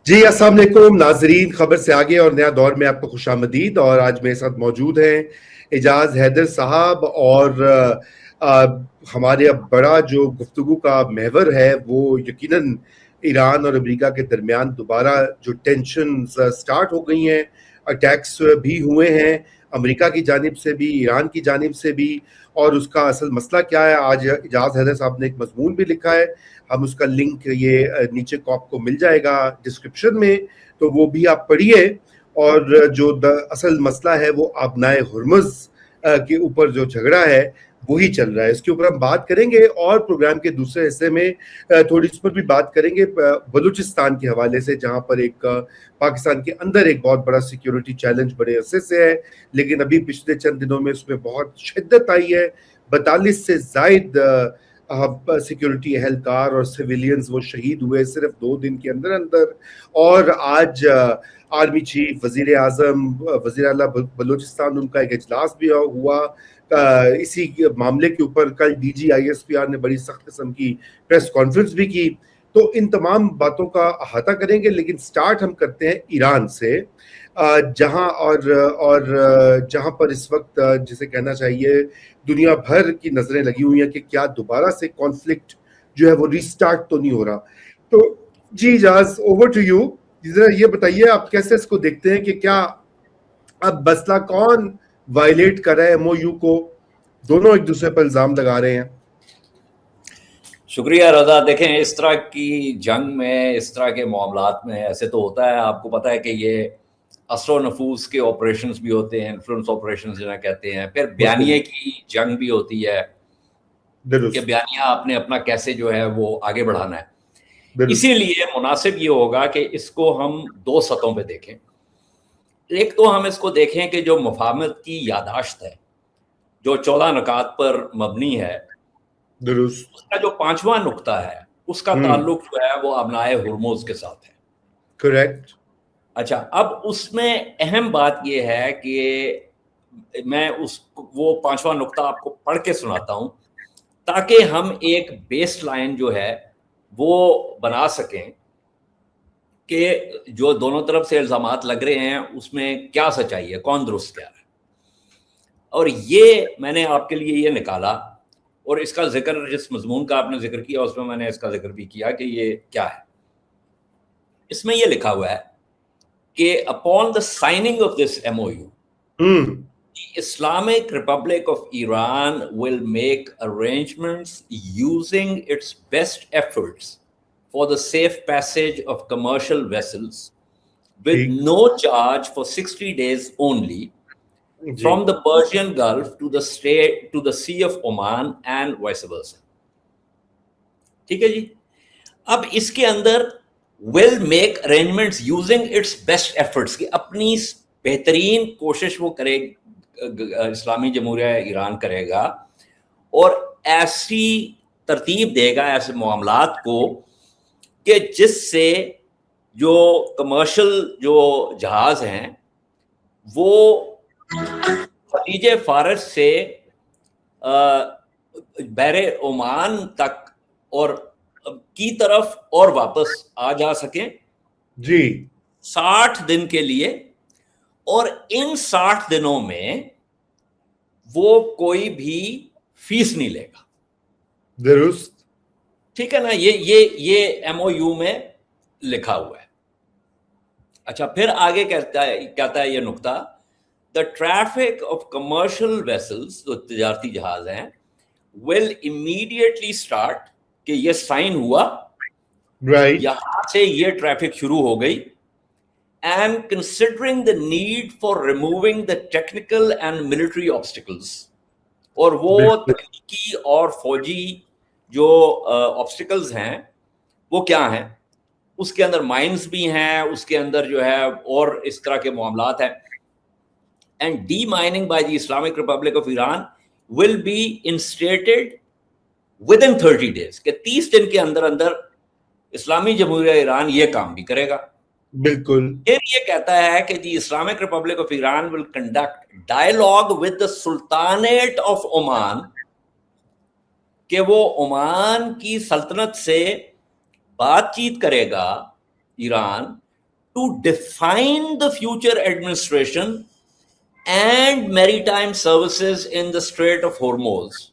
جی السلام علیکم ناظرین، خبر سے آگے اور نیا دور میں آپ کو خوش آمدید. اور آج میرے ساتھ موجود ہیں اعجاز حیدر صاحب، اور ہمارے اب بڑا جو گفتگو کا محور ہے وہ یقیناً ایران اور امریکہ کے درمیان دوبارہ جو ٹینشن سٹارٹ ہو گئی ہیں. اٹیکس بھی ہوئے ہیں امریکہ کی جانب سے بھی، ایران کی جانب سے بھی، اور اس کا اصل مسئلہ کیا ہے. آج اعجاز حیدر صاحب نے ایک مضمون بھی لکھا ہے، ہم اس کا لنک یہ نیچے کو آپ کو مل جائے گا ڈسکرپشن میں، تو وہ بھی آپ پڑھیے. اور جو اصل مسئلہ ہے وہ آبنائے ہرمز کے اوپر جو جھگڑا ہے وہی چل رہا ہے. اس کے اوپر ہم بات کریں گے، اور پروگرام کے دوسرے حصے میں تھوڑی اس پر بھی بات کریں گے بلوچستان کے حوالے سے، جہاں پر ایک پاکستان کے اندر ایک بہت بڑا سیکیورٹی چیلنج بڑے عرصے سے ہے، لیکن ابھی پچھلے چند دنوں میں اس میں بہت شدت آئی ہے. 42 سے زائد سیکیورٹی اہلکار اور سویلینز وہ شہید ہوئے صرف 2 دن کے اندر اندر. اور آج آرمی چیف، وزیر اعظم، وزیر اعلیٰ بلوچستان، ان کا ایک اجلاس بھی ہوا اسی معاملے کے اوپر. کل D G I S P R نے بڑی سخت قسم کی پریس کانفرنس بھی کی. تو ان تمام باتوں کا احاطہ کریں گے، لیکن سٹارٹ ہم کرتے ہیں ایران سے، جہاں جہاں پر اس وقت جسے کہنا چاہیے دنیا بھر کی نظریں لگی ہوئی ہیں کہ کیا دوبارہ سے کانفلکٹ جو ہے وہ ریسٹارٹ تو نہیں ہو رہا. تو جی اعجاز، اوور ٹو یو. ذرا یہ بتائیے آپ کیسے اس کو دیکھتے ہیں کہ کیا اب مسئلہ کون وائلیٹ کر رہا ہے ایم او یو کو؟ دونوں ایک دوسرے پر الزام لگا رہے ہیں. شکریہ رضا. دیکھیں، اس طرح کی جنگ میں، اس طرح کے معاملات میں ایسے تو ہوتا ہے. آپ کو پتہ ہے کہ یہ اثر و نفوذ کے آپریشنز بھی ہوتے ہیں، انفلوئنس آپریشنز جنہیں کہتے ہیں. پھر بیانیے کی جنگ بھی ہوتی ہے کہ بیانیہ آپ نے اپنا کیسے جو ہے وہ آگے بڑھانا ہے. اسی لیے مناسب یہ ہوگا کہ اس کو ہم 2 سطحوں پہ دیکھیں. ایک تو ہم اس کو دیکھیں کہ جو مفاہمت کی یادداشت ہے جو 14 نکات پر مبنی ہے، درست، اس کا جو 5واں نقطہ ہے اس کا تعلق جو ہے وہ ابنائے ہرمز کے ساتھ ہے. کریکٹ. اچھا، اب اس میں اہم بات یہ ہے کہ میں وہ 5واں نقطہ آپ کو پڑھ کے سناتا ہوں تاکہ ہم ایک بیس لائن جو ہے وہ بنا سکیں کہ جو دونوں طرف سے الزامات لگ رہے ہیں اس میں کیا سچائی ہے، کون درست کیا ہے. اور یہ میں نے آپ کے لیے یہ نکالا، اور اس کا ذکر جس مضمون کا آپ نے ذکر کیا اس میں نے اس کا ذکر بھی کیا کہ یہ کیا ہے. اس میں یہ لکھا ہوا ہے کہ upon the signing of this MOU, the Islamic Republic of Iran will make arrangements using its best efforts for the safe passage of commercial vessels with no charge for 60 days only from the Persian Gulf to the Sea of Oman and vice versa. ٹھیک ہے جی. اب اس کے اندر will make arrangements using its best efforts کہ اپنی بہترین کوشش وہ کرے، اسلامی جمہوریہ ایران کرے گا اور ایسی ترتیب دے گا ایسے معاملات کو کہ جس سے جو کمرشل جو جہاز ہیں وہ خلیج فارس سے بحر عمان تک اور کی طرف اور واپس آ جا سکیں جی 60 دن کے لیے. اور ان 60 دنوں میں وہ کوئی بھی فیس نہیں لے گا. درست، ٹھیک ہے نا. یہ MOU میں لکھا ہوا ہے. اچھا، پھر آگے کہتا ہے یہ نقطہ، the traffic of commercial vessels جو تجارتی جہاز ہیں will immediately start کہ یہ سائن ہوا، رائٹ، یہاں سے یہ ٹریفک شروع ہو گئی. And considering the need for removing the technical and military obstacles, اور وہ تکنیکی اور فوجی جو obstacles ہیں وہ کیا ہیں، اس کے اندر مائنز بھی ہیں، اس کے اندر جو ہے اور اس طرح کے معاملات ہیں. And demining by the Islamic Republic of Iran will be instated within 30 days کہ 30 دن کے اندر اندر اسلامی جمہوریہ ایران یہ کام بھی کرے گا. بالکل. پھر یہ کہتا ہے کہ the Islamic Republic of Iran will conduct dialogue with the sultanate of Oman کہ وہ عمان کی سلطنت سے بات چیت کرے گا Iran to define the future administration and maritime services in the Strait of Hormuz.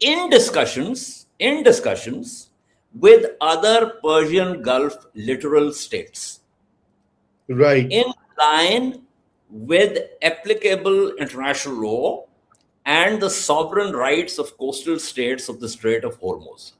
In discussions with other Persian Gulf littoral states, Right. in line with applicable international law and the sovereign rights of coastal states of the Strait of Hormuz.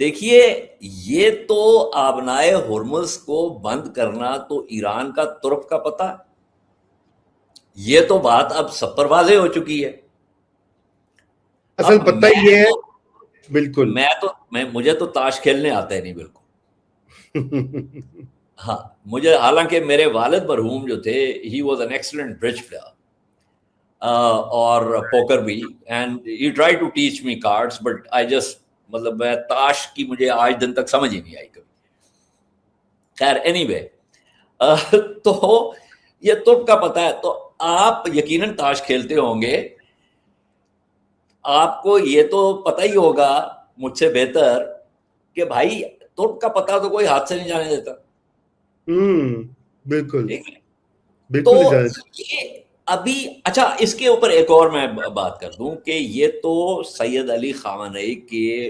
دیکھیے یہ تو آبنائے Hormuz کو بند کرنا تو ایران کا ترک کا پتہ، یہ تو بات اب سب پر واضح ہو چکی ہے. اصل اب پتہ یہ ہے. بالکل. مجھے تو تاش کھیلنے آتا ہے نہیں بالکل. ہاں مجھے، حالانکہ میرے والد مرحوم جو تھے he was an excellent bridge player اور پوکر بھی، and he try to teach me cards but I just, مطلب میں تاش کی مجھے آج دن تک سمجھ ہی نہیں آئی کبھی. خیر اینی وے، تو یہ ترک کا پتہ ہے. تو آپ یقیناً تاش کھیلتے ہوں گے، آپ کو یہ تو پتہ ہی ہوگا مجھ سے بہتر کہ بھائی ترک کا پتہ تو کوئی ہاتھ سے نہیں جانے دیتا. بالکل ٹھیک ہے. تو بالکل اجازت. یہ ابھی اچھا، اس کے اوپر ایک اور میں بات کر دوں کہ یہ تو سید علی خامنئی کے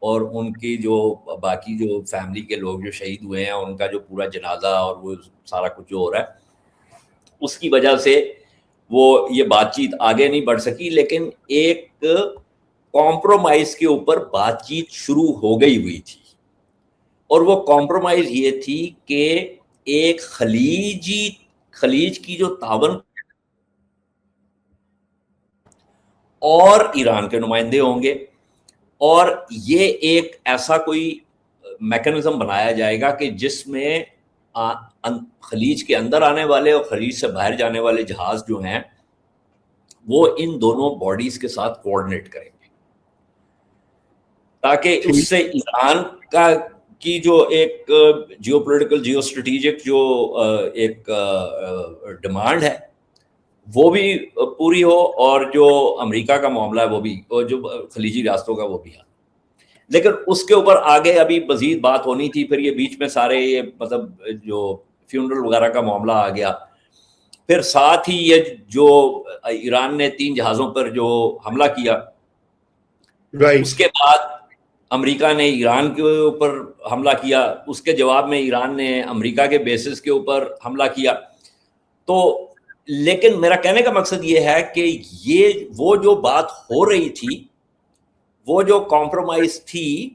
اور ان کی جو باقی جو فیملی کے لوگ جو شہید ہوئے ہیں، ان کا جو پورا جنازہ اور وہ سارا کچھ جو ہو رہا ہے، اس کی وجہ سے وہ یہ بات چیت آگے نہیں بڑھ سکی. لیکن ایک کمپرومائز کے اوپر بات چیت شروع ہو گئی ہوئی تھی، اور وہ کمپرومائز یہ تھی کہ ایک خلیج کی جو تعاون اور ایران کے نمائندے ہوں گے، اور یہ ایک ایسا کوئی میکنزم بنایا جائے گا کہ جس میں خلیج کے اندر آنے والے اور خلیج سے باہر جانے والے جہاز جو ہیں وہ ان دونوں باڈیز کے ساتھ کوآرڈینیٹ کریں گے، تاکہ اس سے ایران کی جو ایک جیو پولیٹیکل جیو اسٹریٹجک جو ایک ڈیمانڈ ہے وہ بھی پوری ہو، اور جو امریکہ کا معاملہ ہے وہ بھی، اور جو خلیجی ریاستوں کا وہ بھی ہے. لیکن اس کے اوپر آگے ابھی مزید بات ہونی تھی. پھر یہ بیچ میں سارے یہ مطلب جو فیونرل وغیرہ کا معاملہ آ گیا. پھر ساتھ ہی یہ جو ایران نے 3 جہازوں پر جو حملہ کیا، اس کے بعد امریکہ نے ایران کے اوپر حملہ کیا، اس کے جواب میں ایران نے امریکہ کے بیسز کے اوپر حملہ کیا. تو لیکن میرا کہنے کا مقصد یہ ہے کہ یہ وہ جو بات ہو رہی تھی، وہ جو کمپرومائز تھی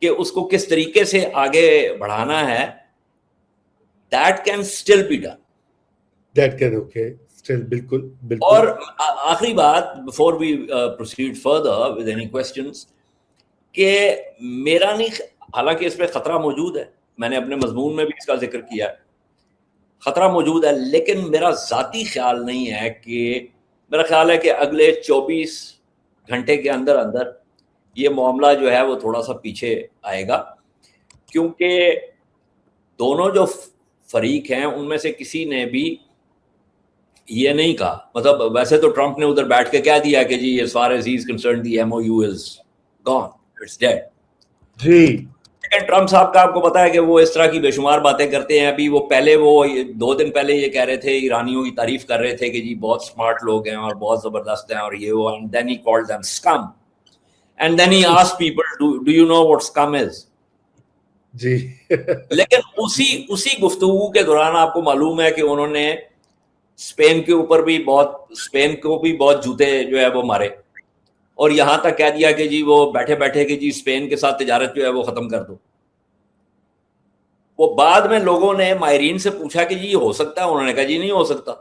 کہ اس کو کس طریقے سے آگے بڑھانا ہے، that can still be done. That can okay still بالکل. اور آخری بات before we proceed further with any questions، کہ میرا نہیں، حالانکہ اس پہ خطرہ موجود ہے، میں نے اپنے مضمون میں بھی اس کا ذکر کیا ہے، خطرہ موجود ہے، لیکن میرا ذاتی خیال نہیں ہے کہ، میرا خیال ہے کہ اگلے 24 گھنٹے کے اندر اندر یہ معاملہ جو ہے وہ تھوڑا سا پیچھے آئے گا، کیونکہ دونوں جو فریق ہیں ان میں سے کسی نے بھی یہ نہیں کہا، مطلب ویسے تو ٹرمپ نے ادھر بیٹھ کے کہہ دیا کہ جی as far as he is concerned the MOU is gone, it's dead. جی. لیکن ٹرمپ صاحب کا آپ کو پتا ہے کہ وہ اس طرح کی بے شمار باتیں کرتے ہیں. ابھی وہ پہلے، وہ 2 دن پہلے یہ کہہ رہے تھے، ایرانیوں کی تعریف کر رہے تھے کہ جی بہت اسمارٹ لوگ ہیں اور بہت زبردست ہیں اور یہ وہ، and then he called them scum, and then he asked people do you know what scum is. جی. لیکن اسی گفتگو کے دوران آپ کو معلوم ہے کہ انہوں نے اسپین کے اوپر بھی اسپین کو بھی بہت جوتے جو ہے وہ مارے، اور یہاں تک کہہ دیا کہ جی وہ بیٹھے بیٹھے کہ جی اسپین کے ساتھ تجارت جو ہے وہ ختم کر دو. وہ بعد میں لوگوں نے ماہرین سے پوچھا کہ جی یہ ہو سکتا ہے، انہوں نے کہا جی نہیں ہو سکتا،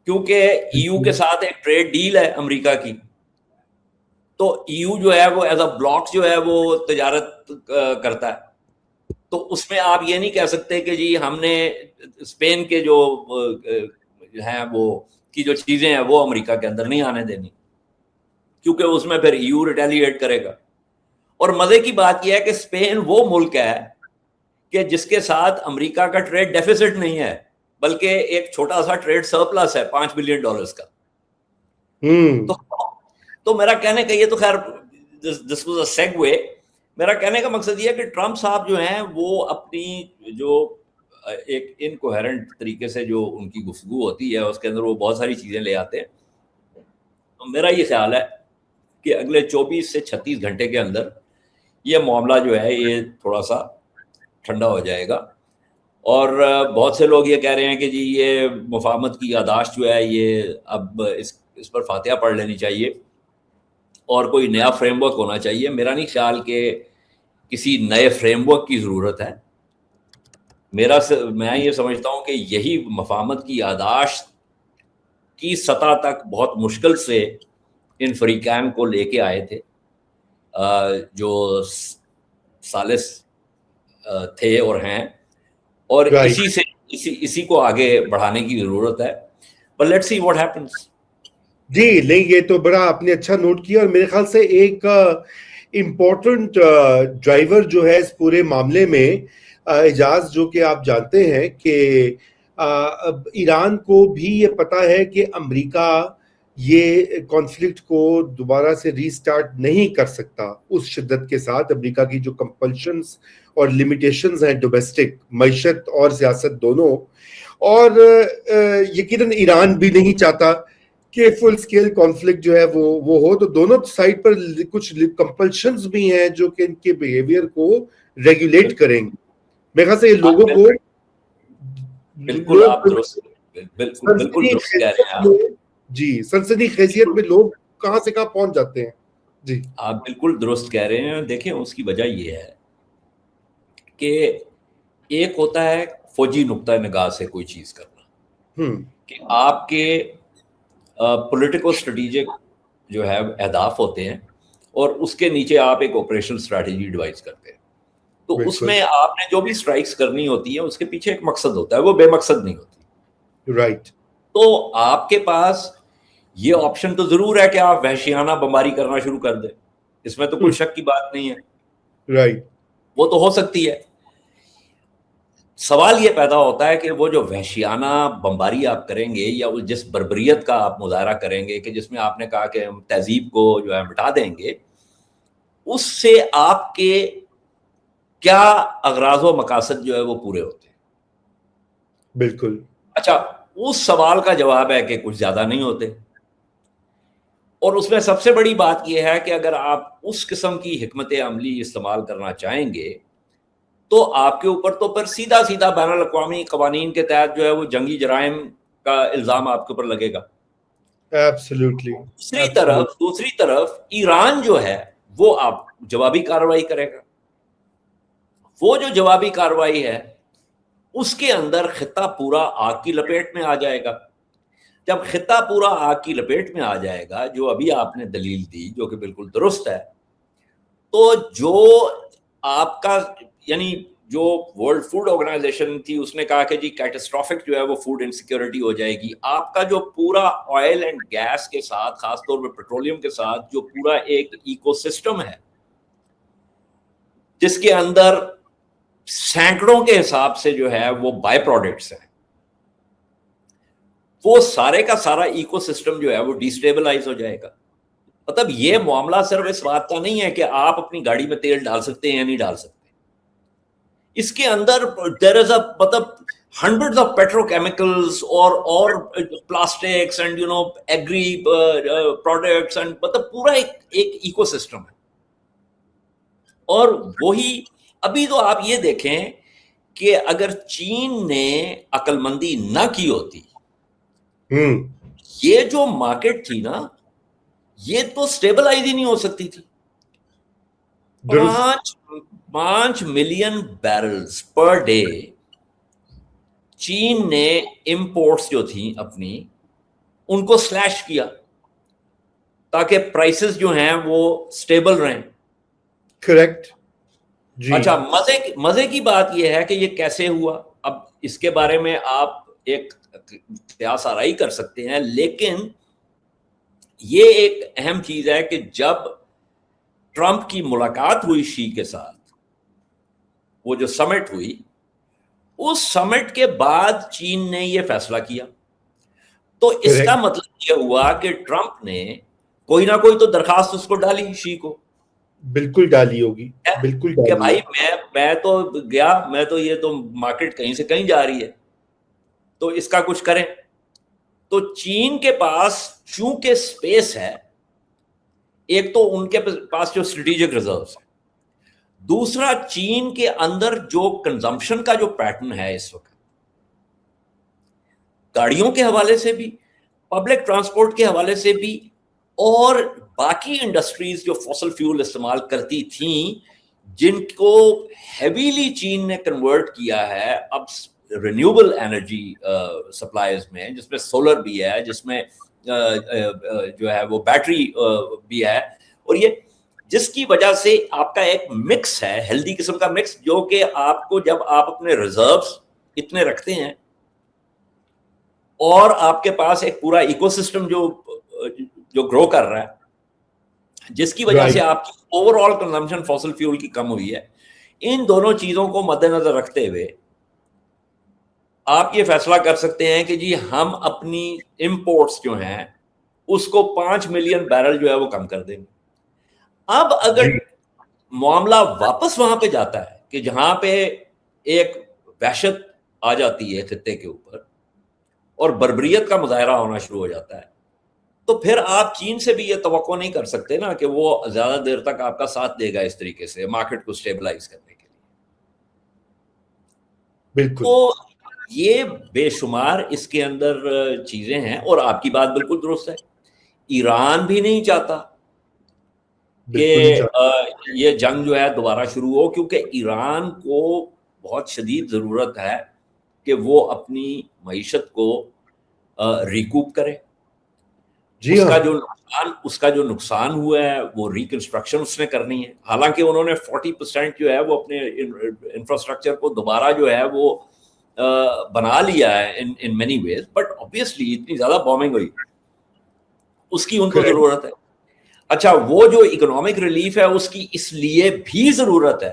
کیونکہ ای یو کے ساتھ ایک ٹریڈ ڈیل ہے امریکہ کی. تو ای یو جو ہے وہ ایز اے بلاک جو ہے وہ تجارت کرتا ہے. تو اس میں آپ یہ نہیں کہہ سکتے کہ جی ہم نے اسپین کے جو ہیں وہ کی جو چیزیں ہیں وہ امریکہ کے اندر نہیں آنے دینی، کیونکہ اس میں پھر ای یو ریٹیلیٹ کرے گا. اور مزے کی بات یہ ہے کہ اسپین وہ ملک ہے کہ جس کے ساتھ امریکہ کا ٹریڈ ڈیفیسٹ نہیں ہے، بلکہ ایک چھوٹا سا ٹریڈ سرپلس ہے $5 بلین کا. تو میرا کہنے کا یہ تو خیر دس واز اے سیگ وے. میرا کہنے کا مقصد یہ ہے کہ ٹرمپ صاحب جو ہیں وہ اپنی جو ایک انکوہرنٹ طریقے سے جو ان کی گفتگو ہوتی ہے اس کے اندر وہ بہت ساری چیزیں لے آتے ہیں. تو میرا یہ خیال ہے کہ اگلے 24 سے 36 گھنٹے کے اندر یہ معاملہ جو ہے یہ تھوڑا سا ٹھنڈا ہو جائے گا. اور بہت سے لوگ یہ کہہ رہے ہیں کہ جی یہ مفاہمت کی یادداشت جو ہے یہ اب اس پر فاتحہ پڑھ لینی چاہیے. اور کوئی نیا فریم ورک ہونا چاہیے. میرا نہیں خیال کہ کسی نئے فریم ورک کی ضرورت ہے. میں یہ سمجھتا ہوں کہ یہی مفاہمت کی یاداشت کی سطح تک بہت مشکل سے ان فریقین کو لے کے آئے تھے جو ثالث تھے اور ہیں, اور اسی کو آگے بڑھانے کی ضرورت ہے. But let's see what happens. جی نہیں, یہ تو بڑا آپ نے اچھا نوٹ کیا, اور میرے خیال سے ایک امپورٹنٹ ڈرائیور جو ہے اس پورے معاملے میں اعجاز, جو کہ آپ جانتے ہیں کہ ایران کو بھی یہ پتا ہے کہ امریکہ یہ کانفلکٹ کو دوبارہ سے ری سٹارٹ نہیں کر سکتا اس شدت کے ساتھ. امریکہ کی جو کمپلشنز اور لمیٹیشنز ہیں ڈومیسٹک معیشت اور سیاست دونوں, اور یقیناً ایران بھی نہیں چاہتا کہ فل سکیل کانفلکٹ جو ہے وہ ہو. تو دونوں سائڈ پر کچھ کمپلشنز بھی ہیں جو کہ ان کے بیہیویئر کو ریگولیٹ کریں گے. میرے خیال سے یہ لوگوں کو بالکل آپ درست کہہ رہے ہیں. جی سنسنی خیزیت میں لوگ کہاں سے کہاں پہنچ جاتے ہیں. جی آپ بالکل درست کہہ رہے ہیں. دیکھیں اس کی وجہ یہ ہے کہ ایک ہوتا ہے فوجی نقطہ نگاہ سے کوئی چیز کرنا, کہ آپ کے پولیٹیکل اسٹریٹجک جو ہے اہداف ہوتے ہیں, اور اس کے نیچے آپ ایک آپریشنل اسٹریٹجی ڈیوائز کرتے ہیں. تو اس میں آپ نے جو بھی اسٹرائکس کرنی ہوتی ہے اس کے پیچھے ایک مقصد ہوتا ہے, وہ بے مقصد نہیں ہوتی. رائٹ. تو آپ کے پاس یہ آپشن تو ضرور ہے کہ آپ وحشیانہ بمباری کرنا شروع کر دیں, اس میں تو کوئی شک کی بات نہیں ہے. رائٹ. وہ تو ہو سکتی ہے. سوال یہ پیدا ہوتا ہے کہ وہ جو وحشیانہ بمباری آپ کریں گے, یا جس بربریت کا آپ مظاہرہ کریں گے کہ جس میں آپ نے کہا کہ ہم تہذیب کو جو ہے مٹا دیں گے, اس سے آپ کے کیا اغراض و مقاصد جو ہے وہ پورے ہوتے ہیں. بالکل. اچھا, اس سوال کا جواب ہے کہ کچھ زیادہ نہیں ہوتے. اور اس میں سب سے بڑی بات یہ ہے کہ اگر آپ اس قسم کی حکمت عملی استعمال کرنا چاہیں گے تو آپ کے اوپر تو پھر سیدھا بین الاقوامی قوانین کے تحت جو ہے وہ جنگی جرائم کا الزام آپ کے اوپر لگے گا. ایبسلیوٹلی. دوسری طرف ایران جو ہے وہ آپ جوابی کارروائی کرے گا. وہ جو جوابی کارروائی ہے اس کے اندر خطہ پورا آگ کی لپیٹ میں آ جائے گا. جب خطہ پورا آگ کی لپیٹ میں آ جائے گا, جو ابھی آپ نے دلیل دی جو کہ بالکل درست ہے, تو جو آپ کا یعنی جو ورلڈ فوڈ آرگنائزیشن تھی اس نے کہا کہ جی کیٹاسٹرافک جو ہے وہ فوڈ انسیکیورٹی ہو جائے گی. آپ کا جو پورا آئل اینڈ گیس کے ساتھ, خاص طور پہ پیٹرولیم کے ساتھ جو پورا ایک ایکو سسٹم ہے جس کے اندر سینکڑوں کے حساب سے جو ہے وہ بائی پروڈکٹس ہیں, وہ سارے کا سارا ایکو سسٹم جو ہے وہ ڈیسٹیبلائز ہو جائے گا. مطلب یہ معاملہ صرف اس بات کا نہیں ہے کہ آپ اپنی گاڑی میں تیل ڈال سکتے ہیں یا نہیں ڈال سکتے. اس کے اندر there is a مطلب hundreds of petrochemicals اور plastics and you know agri products and مطلب پورا ایک ایکو سسٹم ہے. اور وہی ابھی تو آپ یہ دیکھیں کہ اگر چین نے عقل مندی نہ کی ہوتی, یہ جو مارکیٹ تھی نا یہ تو سٹیبلائز ہی نہیں ہو سکتی تھی. 5 ملین بیرلز پر ڈے چین نے امپورٹس جو تھیں اپنی ان کو سلیش کیا تاکہ پرائسز جو ہیں وہ سٹیبل رہیں. کریکٹ. اچھا, مزے کی بات یہ ہے کہ یہ کیسے ہوا. اب اس کے بارے میں آپ ایک قیاس آرائی کر سکتے ہیں, لیکن یہ ایک اہم چیز ہے کہ جب ٹرمپ کی ملاقات ہوئی شی کے ساتھ, وہ جو سمٹ ہوئی, اس سمٹ کے بعد چین نے یہ فیصلہ کیا. تو اس کا مطلب یہ ہوا کہ ٹرمپ نے کوئی نہ کوئی تو درخواست اس کو ڈالی شی کو. بالکل ڈالی ہوگی, بالکل کہ بھائی میں تو گیا, میں تو یہ تو مارکیٹ کہیں سے کہیں جا رہی ہے تو اس کا کچھ کریں. تو چین کے پاس چونکہ سپیس ہے, ایک تو ان کے پاس جو اسٹریٹجک ریزروز ہے, دوسرا چین کے اندر جو کنزمپشن کا جو پیٹرن ہے اس وقت, گاڑیوں کے حوالے سے بھی, پبلک ٹرانسپورٹ کے حوالے سے بھی, اور باقی انڈسٹریز جو فوسل فیول استعمال کرتی تھیں، جن کو ہیویلی چین نے کنورٹ کیا ہے اب رینیوبل انرجی سپلائیز میں، جس میں سولر بھی ہے، جس میں جو ہے وہ بیٹری بھی ہے، اور یہ جس کی وجہ سے آپ کا ایک مکس ہے، ہیلدی قسم کا مکس، جو کہ آپ کو جب آپ اپنے ریزروز اتنے رکھتے ہیں اور آپ کے پاس ایک پورا ایکو سسٹم جو گرو کر رہا ہے، جس کی وجہ سے آپ کی over all consumption fossil fuel کی کم ہوئی ہے، ان دونوں چیزوں کو مد نظر رکھتے ہوئے آپ یہ فیصلہ کر سکتے ہیں کہ جی ہم اپنی امپورٹس جو ہیں اس کو 5 ملین بیرل جو ہے وہ کم کر دیں گے۔ اب اگر معاملہ واپس وہاں پہ جاتا ہے کہ جہاں پہ ایک وحشت آ جاتی ہے خطے کے اوپر اور بربریت کا مظاہرہ ہونا شروع ہو جاتا ہے، تو پھر آپ چین سے بھی یہ توقع نہیں کر سکتے نا کہ وہ زیادہ دیر تک آپ کا ساتھ دے گا اس طریقے سے مارکیٹ کو سٹیبلائز کرنے کے لیے۔ بالکل تو یہ بے شمار اس کے اندر چیزیں ہیں، اور آپ کی بات بالکل درست ہے، ایران بھی نہیں چاہتا کہ یہ جنگ جو ہے دوبارہ شروع ہو، کیونکہ ایران کو بہت شدید ضرورت ہے کہ وہ اپنی معیشت کو ریکوپ کرے۔ اس کا جو نقصان ہوا ہے وہ ریکنسٹرکشن اس نے کرنی ہے، حالانکہ انہوں نے 40% جو ہے وہ اپنے انفراسٹرکچر کو دوبارہ جو ہے وہ بنا لیا ہے in many ways, but obviously اتنی زیادہ بومنگ ہوئی اس کی ان کو ضرورت ہے۔ اچھا، وہ جو اکنامک ریلیف ہے اس کی اس لیے بھی ضرورت ہے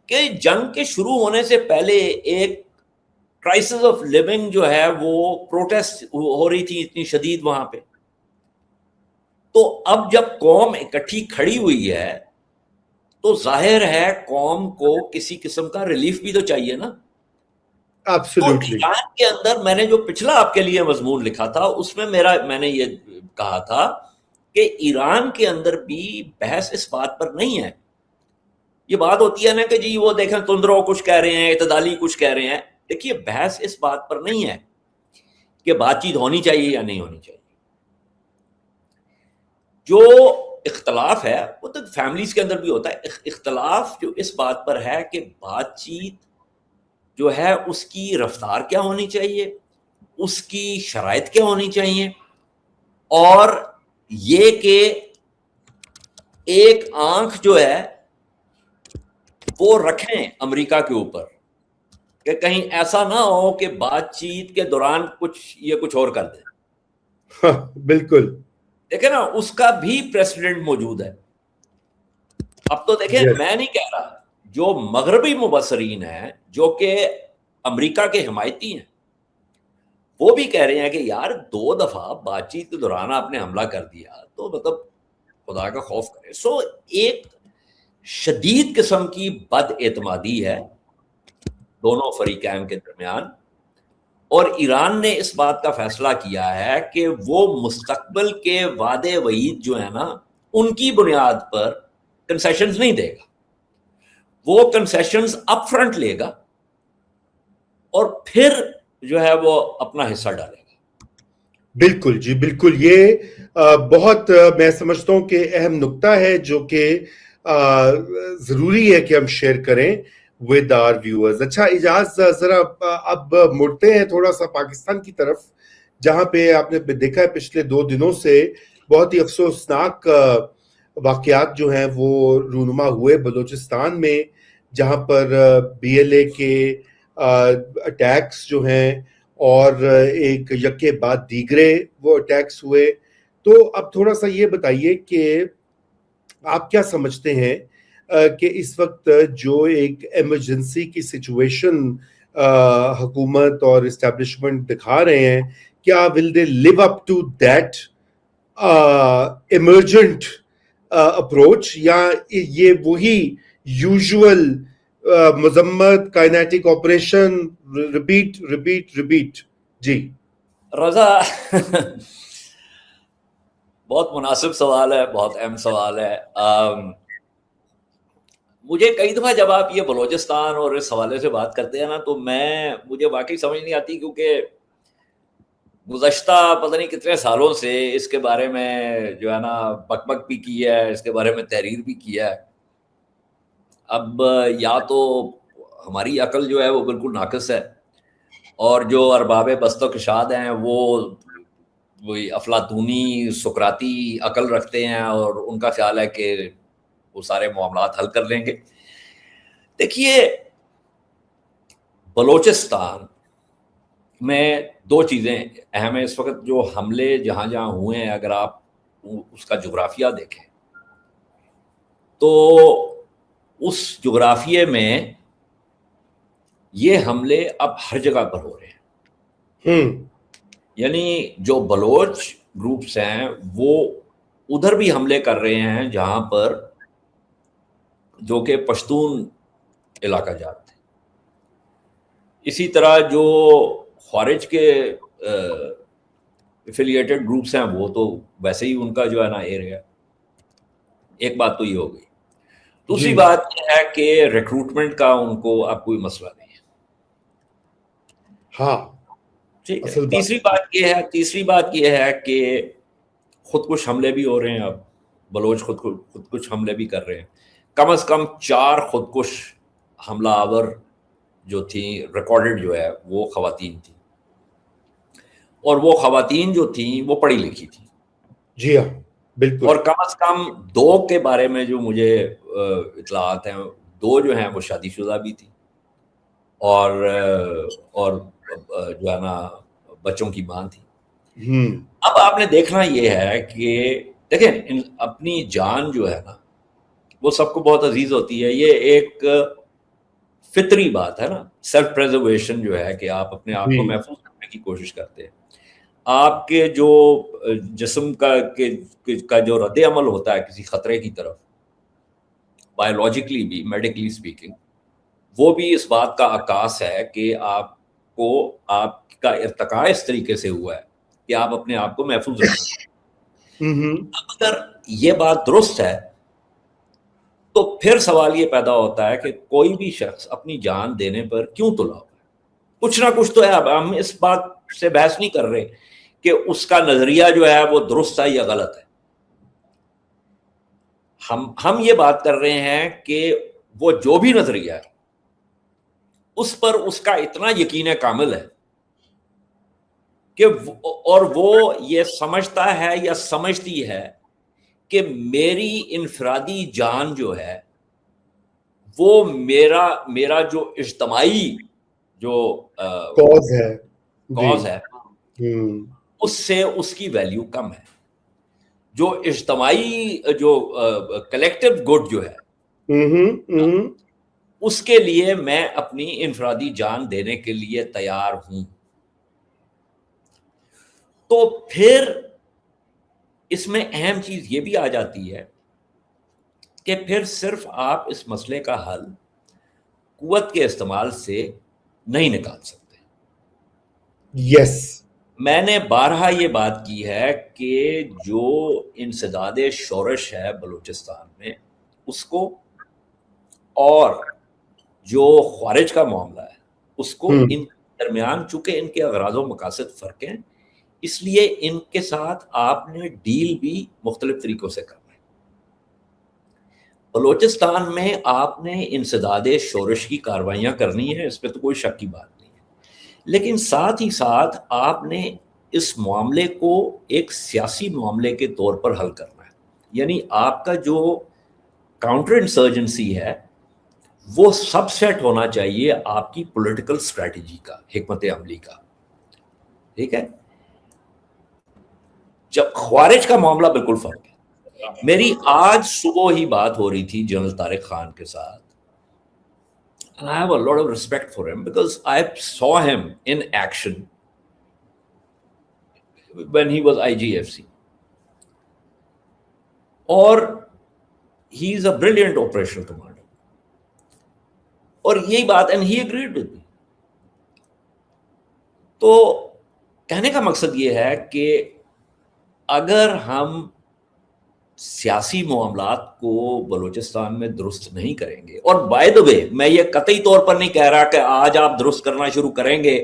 کہ جنگ کے شروع ہونے سے پہلے ایک کرائسس آف لیونگ جو ہے وہ پروٹیسٹ ہو رہی تھی اتنی شدید وہاں پہ، تو اب جب قوم اکٹھی کھڑی ہوئی ہے تو ظاہر ہے قوم کو کسی قسم کا ریلیف بھی تو چاہیے نا۔ تو ایران کے اندر میں نے جو پچھلا آپ کے لیے مضمون لکھا تھا اس میں میں نے یہ کہا تھا کہ ایران کے اندر بھی بحث اس بات پر نہیں ہے۔ یہ بات ہوتی ہے نا کہ جی وہ دیکھیں تندرو کچھ کہہ رہے ہیں، اعتدالی کچھ کہہ رہے ہیں، دیکھیے بحث اس بات پر نہیں ہے کہ بات چیت ہونی چاہیے یا نہیں ہونی چاہیے۔ جو اختلاف ہے وہ تو فیملیز کے اندر بھی ہوتا ہے، اختلاف جو اس بات پر ہے کہ بات چیت جو ہے اس کی رفتار کیا ہونی چاہیے، اس کی شرائط کیا ہونی چاہیے، اور یہ کہ ایک آنکھ جو ہے وہ رکھیں امریکہ کے اوپر کہ کہیں ایسا نہ ہو کہ بات چیت کے دوران کچھ اور کر دیں۔ بالکل دیکھیں نا، اس کا بھی پریسیڈنٹ موجود ہے۔ اب تو دیکھیں میں نہیں کہہ رہا، جو مغربی مبصرین ہیں جو کہ امریکہ کے حمایتی ہیں وہ بھی کہہ رہے ہیں کہ یار 2 دفعہ بات چیت کے دوران آپ نے حملہ کر دیا تو مطلب خدا کا خوف کرے۔ سو ایک شدید قسم کی بد اعتمادی ہے دونوں فریقین کے درمیان، اور ایران نے اس بات کا فیصلہ کیا ہے کہ وہ مستقبل کے وعدے وعید جو ہے نا ان کی بنیاد پر کنسیشنز نہیں دے گا، وہ کنسیشنز اپ فرنٹ لے گا اور پھر جو ہے وہ اپنا حصہ ڈالے گا۔ بالکل جی بالکل، یہ بہت میں سمجھتا ہوں کہ اہم نکتہ ہے جو کہ ضروری ہے کہ ہم شیئر کریں with our viewers۔ اچھا اجاز، ذرا اب مڑتے ہیں تھوڑا سا پاکستان کی طرف، جہاں پہ آپ نے دیکھا ہے پچھلے 2 دنوں سے بہت ہی افسوسناک واقعات جو ہیں وہ رونما ہوئے بلوچستان میں، جہاں پر BLA کے اٹیکس جو ہیں اور ایک یکے بعد دیگرے وہ اٹیکس ہوئے۔ تو اب تھوڑا سا یہ بتائیے کہ آپ کیا سمجھتے ہیں کہ اس وقت جو ایک ایمرجنسی کی سچویشن حکومت اور اسٹیبلشمنٹ دکھا رہے ہیں، کیا will they live up to that emergent approach، یا یہ وہی یوزول مذمت کائنیٹک آپریشن ریپیٹ؟ جی رضا بہت مناسب سوال ہے، بہت اہم سوال ہے۔ مجھے کئی دفعہ جب آپ یہ بلوچستان اور اس حوالے سے بات کرتے ہیں نا تو مجھے واقعی سمجھ نہیں آتی، کیونکہ گزشتہ پتہ نہیں کتنے سالوں سے اس کے بارے میں جو ہے نا بک بک بھی کی ہے، اس کے بارے میں تحریر بھی کیا ہے. اب یا تو ہماری عقل جو ہے وہ بالکل ناقص ہے، اور جو ارباب بست و کشاد ہیں وہ وہی افلاطونی سقراطی عقل رکھتے ہیں اور ان کا خیال ہے کہ وہ سارے معاملات حل کر لیں گے. دیکھیے، بلوچستان میں دو چیزیں اہم ہیں اس وقت. جو حملے جہاں جہاں ہوئے ہیں، اگر آپ اس کا جغرافیہ دیکھیں تو اس جغرافیے میں یہ حملے اب ہر جگہ پر ہو رہے ہیں. یعنی جو بلوچ گروپس ہیں وہ ادھر بھی حملے کر رہے ہیں جہاں پر جو کہ پشتون علاقہ جات تھے. اسی طرح جو خارج کے ایفیلیٹڈ گروپس ہیں وہ تو ویسے ہی ان کا جو ہے نا ایریا. ایک بات تو یہ ہو گئی. دوسری بات یہ ہے کہ ریکروٹمنٹ کا ان کو اب کوئی مسئلہ نہیں ہے. ہاں ٹھیک ہے. تیسری بات یہ ہے کہ خودکش حملے بھی ہو رہے ہیں. اب بلوچ خودکش حملے بھی کر رہے ہیں. کم از کم 4 خودکش حملہ آور جو تھیں ریکارڈڈ جو ہے وہ خواتین تھیں، اور وہ خواتین جو تھیں وہ پڑھی لکھی تھیں. جی ہاں بالکل. اور کم از کم 2 کے بارے میں جو مجھے اطلاعات ہیں، 2 جو ہیں وہ شادی شدہ بھی تھی اور جو ہے نا بچوں کی ماں تھی. اب آپ نے دیکھنا یہ ہے کہ دیکھیں اپنی جان جو ہے نا وہ سب کو بہت عزیز ہوتی ہے. یہ ایک فطری بات ہے نا، سیلف پریزرویشن جو ہے کہ آپ اپنے آپ کو محفوظ کرنے کی کوشش کرتے ہیں. آپ کے جو جسم کا جو رد عمل ہوتا ہے کسی خطرے کی طرف، بایولوجیکلی بھی، میڈیکلی اسپیکنگ، وہ بھی اس بات کا عکاس ہے کہ آپ کا ارتقاء اس طریقے سے ہوا ہے کہ آپ اپنے آپ کو محفوظ رکھیں. اگر یہ بات درست ہے تو پھر سوال یہ پیدا ہوتا ہے کہ کوئی بھی شخص اپنی جان دینے پر کیوں تلا ہوا ہے؟ کچھ نہ کچھ تو ہے. اب ہم اس بات سے بحث نہیں کر رہے کہ اس کا نظریہ جو ہے وہ درست ہے یا غلط ہے. ہم یہ بات کر رہے ہیں کہ وہ جو بھی نظریہ ہے اس پر اس کا اتنا یقین کامل ہے کہ اور وہ یہ سمجھتا ہے یا سمجھتی ہے کہ میری انفرادی جان جو ہے وہ میرا جو اجتماعی جو کاز ہے اس سے اس کی ویلیو کم ہے. جو اجتماعی جو کلیکٹیو گڈ جو ہے اس کے لیے میں اپنی انفرادی جان دینے کے لیے تیار ہوں. تو پھر اس میں اہم چیز یہ بھی آ جاتی ہے کہ پھر صرف آپ اس مسئلے کا حل قوت کے استعمال سے نہیں نکال سکتے. یس میں نے بارہا یہ بات کی ہے کہ جو انسداد شورش ہے بلوچستان میں اس کو، اور جو خارج کا معاملہ ہے اس کو، ان درمیان چونکہ ان کے اغراض و مقاصد فرق ہیں، اس لیے ان کے ساتھ آپ نے ڈیل بھی مختلف طریقوں سے کرنا ہے. بلوچستان میں آپ نے انسداد شورش کی کاروائیاں کرنی ہے، اس پہ تو کوئی شک کی بات نہیں ہے، لیکن ساتھ ہی ساتھ آپ نے اس معاملے کو ایک سیاسی معاملے کے طور پر حل کرنا ہے. یعنی آپ کا جو کاؤنٹر انسرجنسی ہے وہ سب سیٹ ہونا چاہیے آپ کی پولیٹیکل اسٹریٹجی کا، حکمت عملی کا. ٹھیک ہے. جب خارج کا معاملہ بالکل فرق ہے. میری آج صبح ہی بات ہو رہی تھی جنرل طارق خان کے ساتھ. And I have a lot of respect for him because I saw him in action when he was IGFC. اور he is a brilliant operational commander. اور یہی بات and he agreed with me. تو کہنے کا مقصد یہ ہے کہ اگر ہم سیاسی معاملات کو بلوچستان میں درست نہیں کریں گے، اور بائی دا وے میں یہ قطعی طور پر نہیں کہہ رہا کہ آج آپ درست کرنا شروع کریں گے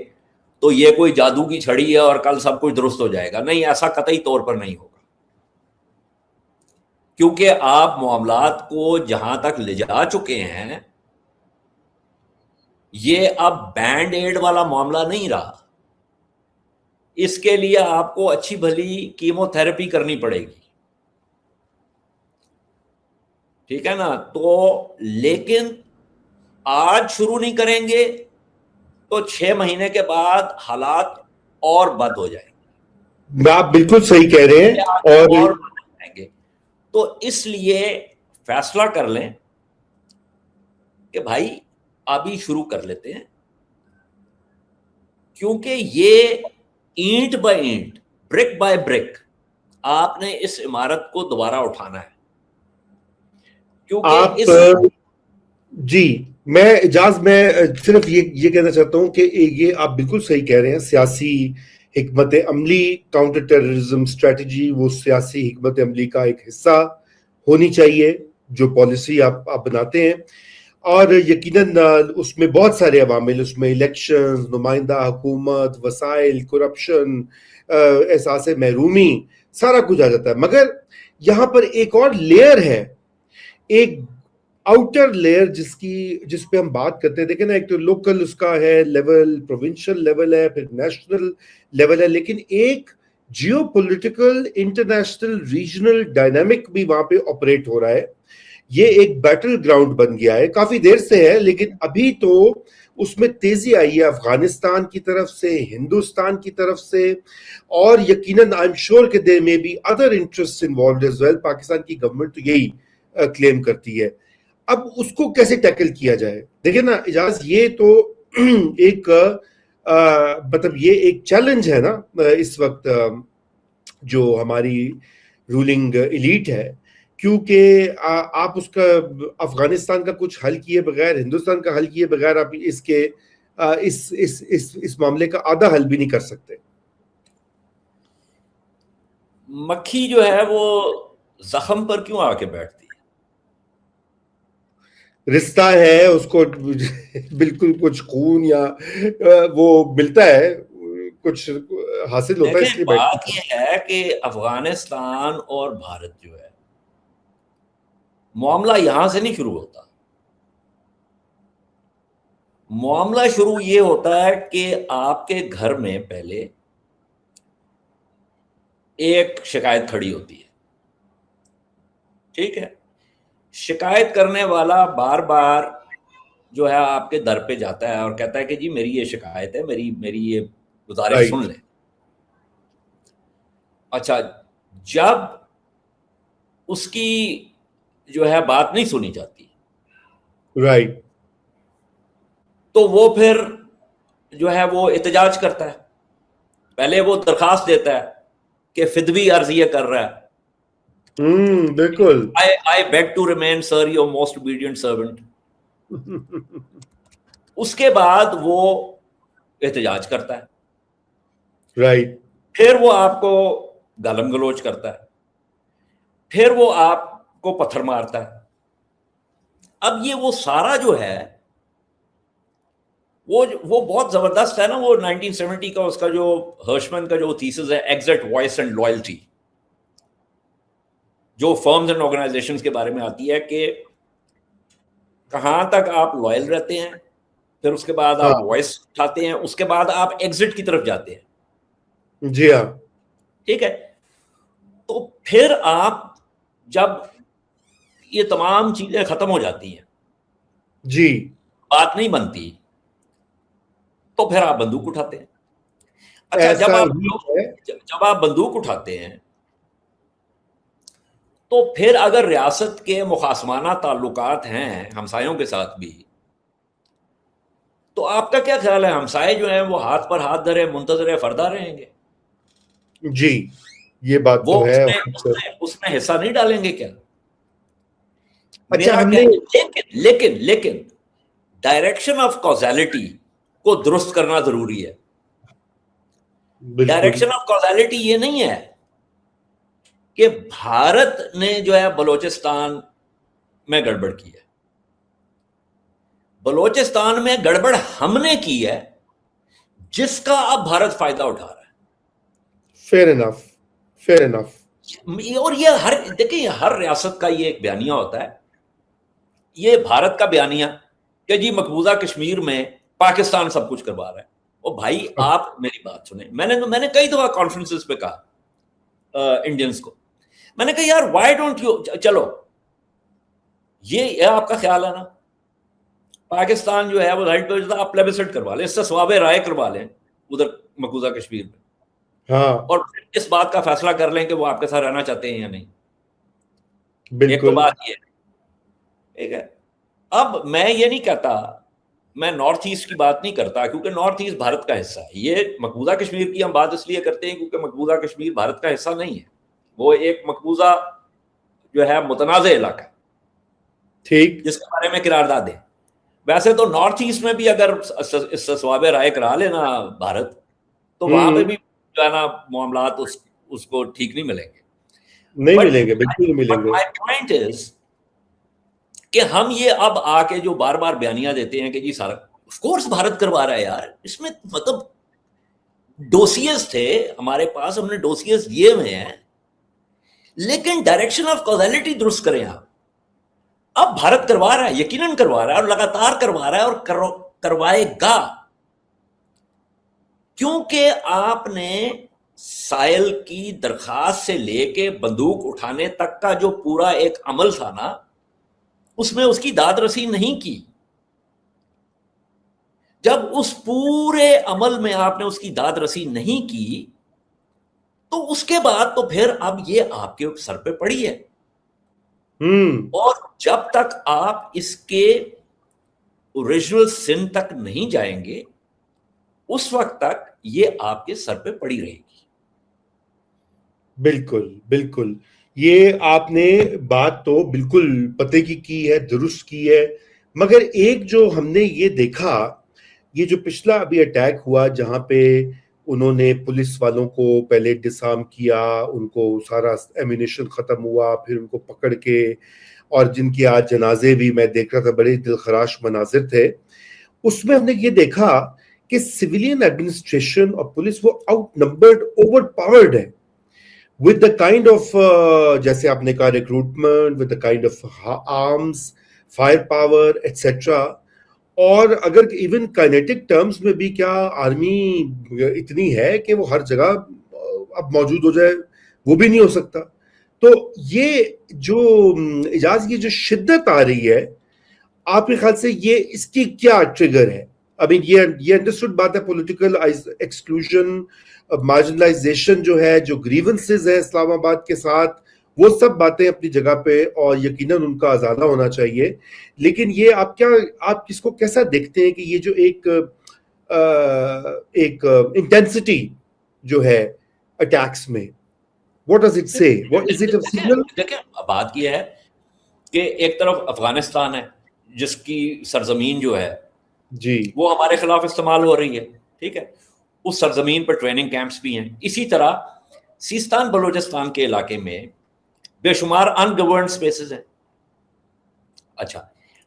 تو یہ کوئی جادو کی چھڑی ہے اور کل سب کچھ درست ہو جائے گا. نہیں, ایسا قطعی طور پر نہیں ہوگا, کیونکہ آپ معاملات کو جہاں تک لے جا چکے ہیں یہ اب بینڈ ایڈ والا معاملہ نہیں رہا. اس کے لیے آپ کو اچھی بھلی کیمو تھراپی کرنی پڑے گی, ٹھیک ہے نا. تو لیکن آج شروع نہیں کریں گے تو 6 مہینے کے بعد حالات اور بد ہو جائیں گے. آپ بالکل صحیح کہہ رہے ہیں. اور بد ہو جائیں گے. تو اس لیے فیصلہ کر لیں کہ بھائی ابھی شروع کر لیتے ہیں, کیونکہ یہ اینٹ بائی اینٹ, برک بائی برک آپ نے اس عمارت کو دوبارہ اٹھانا ہے. کیونکہ آپ جی, میں اجاز میں صرف یہ کہنا چاہتا ہوں کہ یہ آپ بالکل صحیح کہہ رہے ہیں. سیاسی حکمت عملی, کاؤنٹر ٹیررزم اسٹریٹجی, وہ سیاسی حکمت عملی کا ایک حصہ ہونی چاہیے جو پالیسی آپ بناتے ہیں. اور یقیناً اس میں بہت سارے عوامل, اس میں الیکشن, نمائندہ حکومت, وسائل, کرپشن, احساس محرومی, سارا کچھ آ جاتا ہے. مگر یہاں پر ایک اور لیئر ہے, ایک آؤٹر لیئر جس پہ ہم بات کرتے ہیں. دیکھیں نا, ایک تو لوکل اس کا ہے لیول, پروونشل لیول ہے, پھر نیشنل لیول ہے, لیکن ایک geopolitical international regional dynamic بھی وہاں پہ آپریٹ ہو رہا ہے. یہ ایک بیٹل گراؤنڈ بن گیا ہے, کافی دیر سے ہے, لیکن ابھی تو اس میں تیزی آئی ہے افغانستان کی طرف سے, ہندوستان کی طرف سے, اور یقیناً آئی ایم شیور کہ there may be other interest involved as well. Pakistan کی گورنمنٹ تو یہی کلیم کرتی ہے. اب اس کو کیسے ٹیکل کیا جائے؟ دیکھیں نا اجاز, یہ تو ایک مطلب یہ ایک چیلنج ہے نا اس وقت جو ہماری رولنگ ایلیٹ ہے, کیونکہ آپ اس کا افغانستان کا کچھ حل کیے بغیر, ہندوستان کا حل کیے بغیر آپ اس معاملے کا آدھا حل بھی نہیں کر سکتے. مکھی جو ہے وہ زخم پر کیوں آ کے بیٹھتی ہے؟ رشتہ ہے, اس کو بالکل کچھ خون یا وہ ملتا ہے, کچھ حاصل ہوتا ہے, اس دیکھیں لیے بات بیٹھتی ہے. یہ ہے کہ افغانستان اور بھارت جو ہے معاملہ یہاں سے نہیں شروع ہوتا. معاملہ شروع یہ ہوتا ہے کہ آپ کے گھر میں پہلے ایک شکایت کھڑی ہوتی ہے, ٹھیک ہے. شکایت کرنے والا بار بار جو ہے آپ کے در پہ جاتا ہے اور کہتا ہے کہ جی میری یہ شکایت ہے, میری یہ گزارش سن لیں. اچھا, جب اس کی جو ہے بات نہیں سنی جاتی, رائٹ, تو وہ پھر جو ہے وہ احتجاج کرتا ہے. پہلے وہ درخواست دیتا ہے کہ فدوی عرض یہ کر رہا ہے, بالکل, I beg to remain sir your most obedient servant. اس کے بعد وہ احتجاج کرتا ہے, رائٹ, پھر وہ آپ کو گالم گلوچ کرتا ہے, پھر وہ آپ کو پتھر مارتا ہے. اب یہ وہ سارا جو ہے وہ بہت زبردست ہے نا. وہ 1970 کا اس کا جو ہرشمن کا جو تھیسس ہے, ایگزیکٹ وائس اینڈ لائلٹی, جو فرمز اینڈ آرگنائزیشنز کے بارے میں آتی ہے کہ کہاں تک آپ لائل رہتے ہیں, پھر اس کے بعد آپ وائس اٹھاتے ہیں, اس کے بعد آپ ایگزٹ کی طرف جاتے ہیں. جی ہاں, ٹھیک ہے. تو پھر آپ جب یہ تمام چیزیں ختم ہو جاتی ہیں, جی, بات نہیں بنتی, تو پھر آپ بندوق اٹھاتے ہیں. اچھا, ایسا ہی ہے. جب آپ بندوق اٹھاتے ہیں تو پھر اگر ریاست کے مخاصمانہ تعلقات ہیں ہمسایوں کے ساتھ بھی, تو آپ کا کیا خیال ہے, ہمسائے جو ہیں وہ ہاتھ پر ہاتھ دھرے منتظر فردہ رہیں گے؟ جی, یہ بات وہ تو ہے. اس میں حصہ نہیں ڈالیں گے کیا؟ اچھا, میرا ہم کیا, لیکن ڈائریکشن آف کازیلٹی کو درست کرنا ضروری ہے. ڈائریکشن آف کازیلٹی یہ نہیں ہے کہ بھارت نے جو ہے بلوچستان میں گڑبڑ کی ہے. بلوچستان میں گڑبڑ ہم نے کی ہے جس کا اب بھارت فائدہ اٹھا رہا ہے. Fair enough. اور یہ دیکھیں ہر ریاست کا یہ ایک بیانیہ ہوتا ہے. یہ بھارت کا بیانیہ کہ جی مقبوضہ کشمیر میں پاکستان سب کچھ کروا رہا ہے. اور بھائی آپ میری بات سنیں, میں نے کئی دفعہ کانفرنسز پہ کہا انڈینز کو, میں نے کہا یار وائی ڈونٹ یو, چلو یہ آپ کا خیال ہے نا, پاکستان جو ہے وہ رائٹ پہ آپ پلیبسٹ کروا لیں, اس سے ثواب رائے کروا لیں ادھر مقبوضہ کشمیر میں, ہاں, اور اس بات کا فیصلہ کر لیں کہ وہ آپ کے ساتھ رہنا چاہتے ہیں یا نہیں. ایک تو بالکل. بات یہ ہے, ٹھیک ہے. اب میں یہ نہیں کہتا, میں نارتھ ایسٹ کی بات نہیں کرتا کیونکہ نارتھ ایسٹ بھارت کا حصہ ہے. یہ مقبوضہ کشمیر کی ہم بات اس لیے کرتے ہیں کیونکہ مقبوضہ کشمیر بھارت کا حصہ نہیں ہے, وہ ایک مقبوضہ جو ہے متنازع علاقہ ہے, ٹھیک, جس کے بارے میں قرارداد ہے. ویسے تو نارتھ ایسٹ میں بھی اگر اس سے ثواب رائے کرا لینا بھارت, تو وہاں پہ بھی جو ہے نا معاملات اس کو ٹھیک نہیں ملیں گے. نہیں ملیں گے, بالکل نہیں ملیں گے. مائی پوائنٹ از کہ ہم یہ اب آ کے جو بار بار بیانیاں دیتے ہیں کہ جی سارا آف کورس بھارت کروا رہا ہے یار, اس میں مطلب ڈوسیز تھے ہمارے پاس, ہم نے ڈوسیز دیے ہوئے ہیں, لیکن ڈائریکشن آف کازیلٹی درست کریں آپ. اب بھارت کروا رہا ہے, یقیناً کروا رہا ہے, اور لگاتار کروا رہا ہے, اور کروائے گا, کیونکہ آپ نے سائل کی درخواست سے لے کے بندوق اٹھانے تک کا جو پورا ایک عمل تھا نا, اس میں اس کی داد رسی نہیں کی. جب اس پورے عمل میں آپ نے اس کی داد رسی نہیں کی, تو اس کے بعد تو پھر اب یہ آپ کے سر پہ پڑی ہے. اور جب تک آپ اس کے اوریجنل سن تک نہیں جائیں گے, اس وقت تک یہ آپ کے سر پہ پڑی رہے گی. بالکل بالکل, یہ آپ نے بات تو بالکل پتے کی ہے, درست کی ہے. مگر ایک جو ہم نے یہ دیکھا, یہ جو پچھلا ابھی اٹیک ہوا جہاں پہ انہوں نے پولیس والوں کو پہلے ڈسارم کیا, ان کو سارا ایمونیشن ختم ہوا, پھر ان کو پکڑ کے, اور جن کی آج جنازے بھی میں دیکھ رہا تھا, بڑے دلخراش مناظر تھے. اس میں ہم نے یہ دیکھا کہ سویلین ایڈمنسٹریشن اور پولیس وہ آؤٹ نمبرڈ, اوور پاورڈ ہے, with the kind of جیسے آپ نے کہا recruitment, with the kind of arms, fire power, etc. اور اگر ایون کائنیٹک ٹرمز میں بھی کیا آرمی اتنی ہے کہ وہ ہر جگہ اب موجود ہو جائے, وہ بھی نہیں ہو سکتا. تو یہ جو اعجاز کی جو شدت آ رہی ہے, آپ کے خیال سے یہ اس کی کیا ٹریگر ہے؟ ابھی یہ انڈرسٹوڈ بات ہے, پولیٹیکل ایکسکلوژن, مارجنلائزیشن جو ہے, جو گریونسز ہیں اسلام آباد کے ساتھ, وہ سب باتیں اپنی جگہ پہ, اور یقیناً ان کا ازالہ ہونا چاہیے. لیکن یہ آپ اس کو کیسا دیکھتے ہیں کہ یہ جو ایک انٹینسٹی جو ہے اٹیکس میں, what does it say? What is it a signal? دیکھیں بات یہ ہے کہ ایک طرف افغانستان ہے جس کی سرزمین جو ہے جی وہ ہمارے خلاف استعمال ہو رہی ہے, ٹھیک ہے, اس سرزمین پر ٹریننگ کیمپس بھی ہیں. اسی طرح سیستان بلوچستان کے علاقے میں بے شمار ان گورنڈ سپیسز ہیں. اچھا,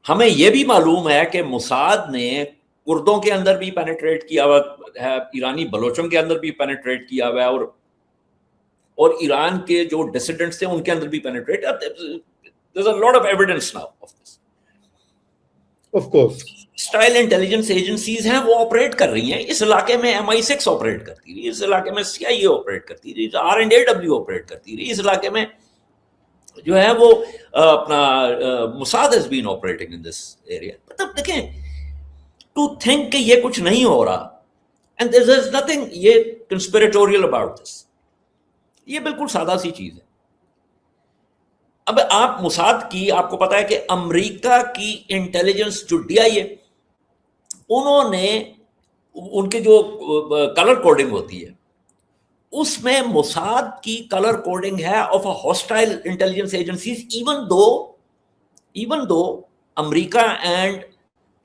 ہمیں یہ بھی معلوم ہے کہ موساد نے کردوں کے اندر بھی پینیٹریٹ کیا ہوا ہے, ایرانی بلوچوں کے اندر بھی پینیٹریٹ کیا ہوا ہے, اور ایران کے جو ڈسیڈنٹس تھے ان کے اندر بھی penetrate. There's a lot of evidence now of this. of course. Style intelligence agencies ہیں, وہ آپریٹ کر رہی ہیں. اس علاقے میں MI6 آپریٹ کرتی رہی, اس علاقے میں CIA آپریٹ کرتی رہی, RNAW آپریٹ کرتی رہی, اس علاقے میں جو ہے وہ اپنا Mossad has been operating in this area. مطلب دیکھیں, to think کہ یہ کچھ نہیں ہو رہا and there's nothing یہ conspiratorial about this, یہ بالکل سادہ سی چیز ہے. اب آپ موساد کی, آپ کو پتا ہے کہ امریکہ کی انٹیلیجنس جو DIA, انہوں نے ان کے جو کلر کوڈنگ ہوتی ہے اس میں موساد کی کلر کوڈنگ ہے of a hostile intelligence agencies, even though America and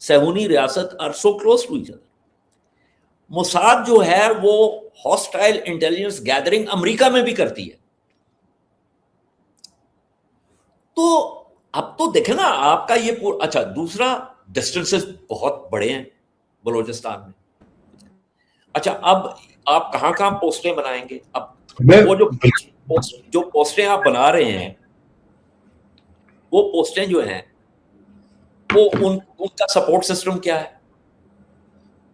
صہیونی ریاست are so close to each other. Mossad جو ہے وہ ہاسٹائل انٹیلیجنس گیدرنگ امریکہ میں بھی کرتی ہے. تو اب تو دیکھیں نا آپ کا یہ اچھا, دوسرا ڈسٹینسز بہت بڑے ہیں بلوچستان میں. اچھا اب آپ کہاں کہاں پوسٹیں بنائیں گے؟ اب میں وہ جو پوسٹیں آپ بنا رہے ہیں وہ پوسٹیں جو ہیں وہ ان کا سپورٹ سسٹم کیا ہے؟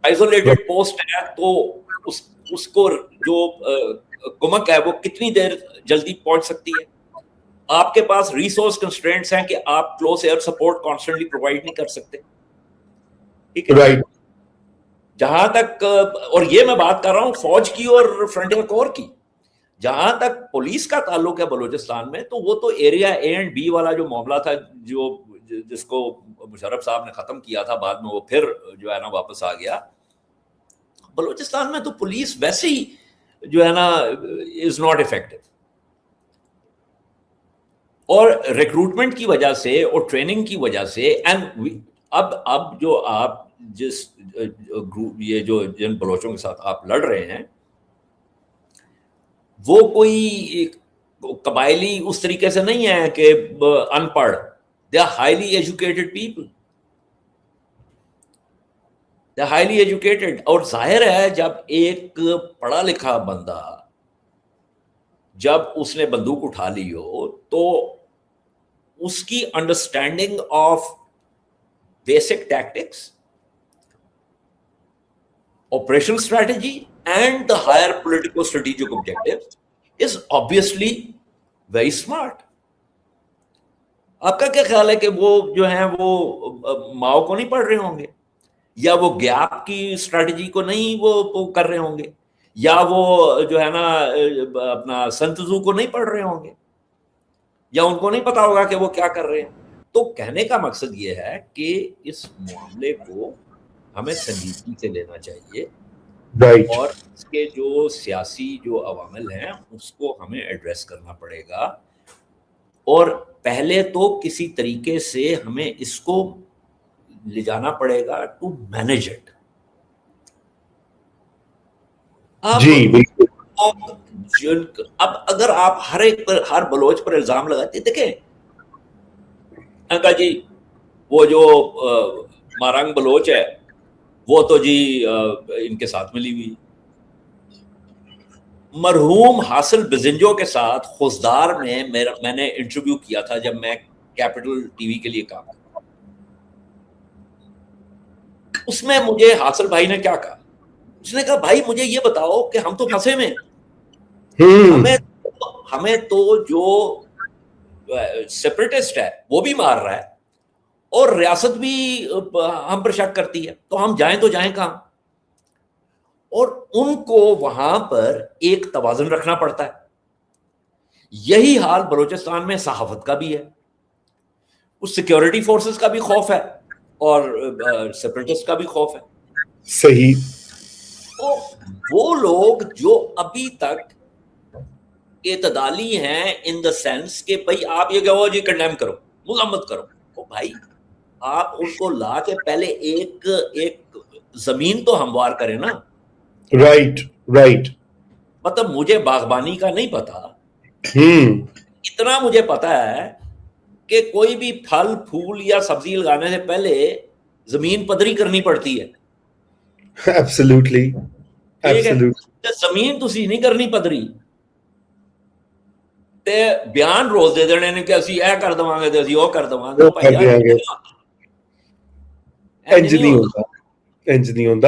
آئسولیٹڈ پوسٹ ہے تو اس کو جو کمک ہے وہ کتنی دیر جلدی پہنچ سکتی ہے؟ آپ کے پاس ریسورس کنسٹرینٹس ہیں کہ آپ close air support constantly provide نہیں کر سکتے. ٹھیک ہے رائٹ. جہاں تک اور یہ میں بات کر رہا ہوں فوج کی اور فرنٹیئر کور کی. جہاں تک پولیس کا تعلق ہے بلوچستان میں تو وہ تو ایریا اے اینڈ بی والا جو معاملہ تھا جس کو مشرف صاحب نے ختم کیا تھا بعد میں وہ پھر جو ہے نا واپس آ گیا. بلوچستان میں تو پولیس ویسے ہی جو ہے نا از ناٹ افیکٹو اور ریکروٹمنٹ کی وجہ سے اور ٹریننگ کی وجہ سے. اینڈ اب جو آپ جس گروپ یہ جو جن بلوچوں کے ساتھ آپ لڑ رہے ہیں وہ کوئی قبائلی اس طریقے سے نہیں ہے کہ ان پڑھ. They are highly educated people, they are highly educated. اور ظاہر ہے جب ایک پڑھا لکھا بندہ جب اس نے بندوق اٹھا لی ہو تو اس کی understanding of basic tactics, operation strategy and the higher political strategic objective is obviously very smart. آپ کا کیا خیال ہے کہ وہ جو ہیں وہ ماؤ کو نہیں پڑھ رہے ہوں گے, یا وہ گیپ کی اسٹریٹجی کو نہیں وہ کر رہے ہوں گے, یا وہ جو ہے نا اپنا سنتزو کو نہیں پڑھ رہے ہوں گے, یا ان کو نہیں پتا ہوگا کہ وہ کیا کر رہے ہیں. تو کہنے کا مقصد یہ ہے کہ اس معاملے کو ہمیں سنجیدگی سے لینا چاہیے اور اس کے جو سیاسی جو عوامل ہیں اس کو ہمیں ایڈریس کرنا پڑے گا. اور پہلے تو کسی طریقے سے ہمیں اس کو لے جانا پڑے گا ٹو مینیج اٹ. اب اگر آپ ہر بلوچ پر الزام لگاتے, دیکھیں جی وہ جو مارنگ بلوچ ہے وہ تو جی ان کے ساتھ ملی ہوئی. مرحوم حاصل بزنجو کے ساتھ خوزدار میں میں نے انٹرویو کیا تھا جب میں کیپٹل ٹی وی کے لیے کام کرتا. اس میں مجھے حاصل بھائی نے کیا کہا, اس نے کہا بھائی مجھے یہ بتاؤ کہ ہم تو پھنسے میں, ہمیں تو جو سیپریٹسٹ ہے وہ بھی مار رہا ہے اور ریاست بھی ہم پر شک کرتی ہے, تو ہم جائیں تو جائیں کہاں. اور ان کو وہاں پر ایک توازن رکھنا پڑتا ہے. یہی حال بلوچستان میں صحافت کا بھی ہے, اس سیکیورٹی فورسز کا بھی خوف ہے اور سیپریٹسٹ کا بھی خوف ہے. صحیح. تو وہ لوگ جو ابھی تک اعتدالی ہیں ان دا سینس کہ بھائی آپ یہ کہو جی کنڈیم کرو, مذمت کرو, تو بھائی آپ ان کو لا کے پہلے ایک زمین تو ہموار کریں نا. رائٹ. مطلب مجھے باغبانی کا نہیں پتا, اتنا مجھے پتا ہے کہ کوئی بھی پھل پھول یا سبزی لگانے سے پہلے زمین پدری کرنی پڑتی ہے. ایبسلیوٹلی. زمین تسی نہیں کرنی پدری تے بیان روز دے دینے کہ اسی اے کر دواں گے تے اسی او کر دواں گے. انج نہیں ہوتا.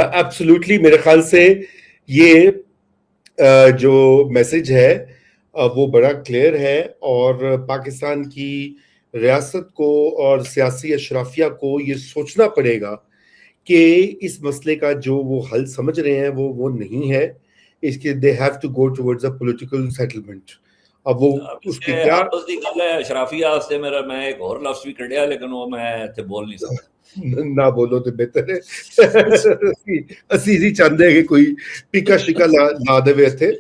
ایبسلیوٹلی. میرے خیال سے یہ جو میسج ہے وہ بڑا کلیئر ہے اور پاکستان کی ریاست کو اور سیاسی اشرافیہ کو یہ سوچنا پڑے گا کہ اس مسئلے کا جو وہ حل سمجھ رہے ہیں وہ نہیں ہے. اس کے they have to go towards a political settlement. اب وہ اس کی کیا اشرافیہ واسطے میں ایک اور لفظ بھی کڈیا لیکن وہ میں تے بول نہیں سکتا. نہ بولو تو بہتر ہے. اسی چاہتے کہ کوئی پیکا شکا لا دے تھے.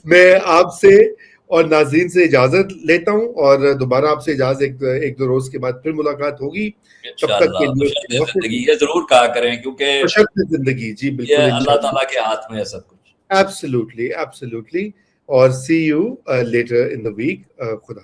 میں آپ سے اور ناظرین سے اجازت لیتا ہوں اور دوبارہ آپ سے اجازت ایک دو روز کے بعد پھر ملاقات ہوگی. تب تک کے لیے زندگی یہ ضرور کہا کریں کیونکہ زندگی جی بالکل اللہ تعالیٰ کے ہاتھ میں ہے سب کچھ. ایبسلیوٹلی. اور see you later in the week. خدا